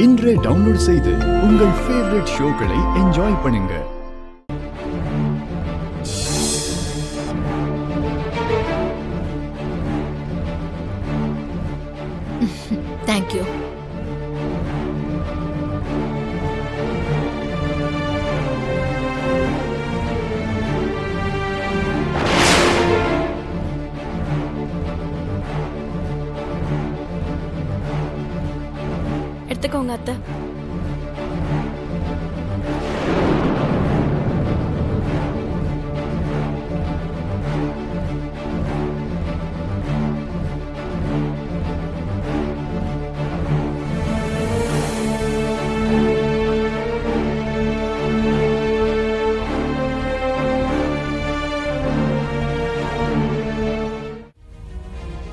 இன்றே டவுன்லோட் செய்து உங்கள் ஃபேவரட் ஷோக்களை என்ஜாய் பண்ணுங்க. Thank you. எடுத்துக்கோங்க அத்தை.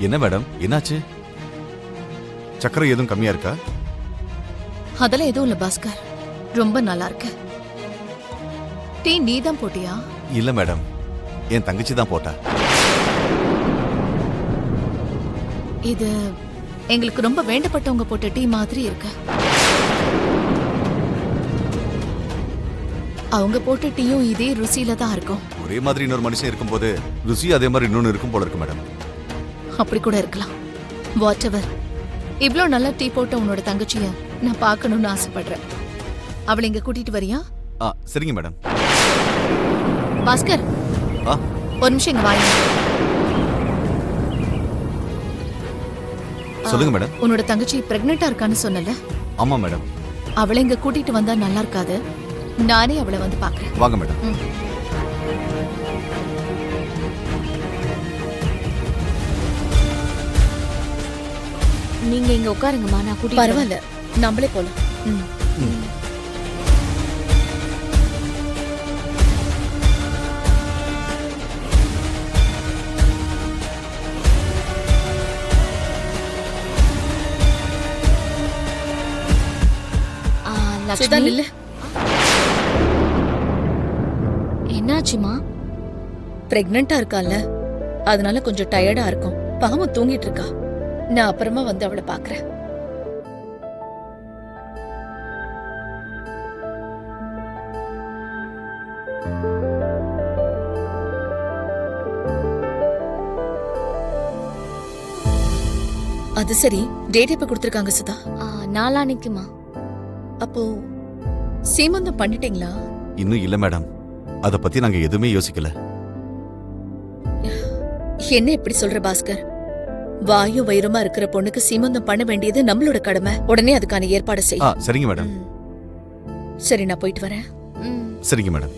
என்ன மேடம், என்னாச்சு? சக்கரை எதுவும் கம்மியா இருக்கா? அதெல்லாம் எதுவும் இல்ல பாஸ்கர், ரொம்ப நல்லா இருக்கு. டீ நீதான் போட்டியா? இல்ல மேடம், என் தங்கச்சி தான் போட்டா. இது எங்களுக்கு ரொம்ப வேண்டப்பட்டவங்க போட்ட டீ மாதிரி இருக்கு. அவங்க போட்ட டீயும் இதே ருசியில தான் இருக்கும். ஒரே மாதிரி இன்னொரு மனுஷன் இருக்கும்போது ருசி அதே மாதிரி இன்னொன்னு இருக்கும் போல இருக்கு மேடம். அப்படி கூட இருக்கலாம். What ever. இவ்ளோ நல்லா டீ போட்ட உன்னோட தங்கச்சிய நான் பார்க்கணும்னு ஆசைப்படுறேன். அவளை இங்க கூட்டிட்டு வரியா? சரிங்க மேடம். பாஸ்கர், ஒரு நிமிஷம் இங்க வாங்க. சொல்லுங்க மேடம். உன்னோட தங்கச்சி பிரெக்னெண்டா இருக்கான்னு சொன்னல? ஆமா மேடம். அவளை இங்க கூட்டிட்டு வந்தா நல்லா இருக்காது. நானே அவளை வந்து பாக்குறேன். வாங்க மேடம். நீங்க இங்க உட்காருங்கம்மா, நான் கூட்டிட்டு பரவாயில்ல, நம்மளே போலாம். லட்சுமி, என்னாச்சுமா? பிரெக்னெண்டா இருக்கால, அதனால கொஞ்சம் டயர்டா இருக்கும். பாவம் தூங்கிட்டு இருக்கா. நான் அப்புறமா வந்து அவளை பாக்குறேன். அது சரி, டேட் எப்ப கொடுத்திருக்காங்க சுதா? நாளானிக்குமா. அப்போ சீமந்தம் பண்ணிட்டீங்களா? இன்னும் இல்ல மேடம், அத பத்தி நாங்க எதுவுமே யோசிக்கல. என்ன இப்படி சொல்ற பாஸ்கர்? வாயு வயிறுமா இருக்கிற பொண்ணுக்கு சீமந்தம் பண்ண வேண்டியது நம்மளோட கடமை. உடனே அதுக்கான ஏற்பாடு செய். சரிங்க மேடம். சரி, நான் போயிட்டு வரேன். சரிங்க மேடம்.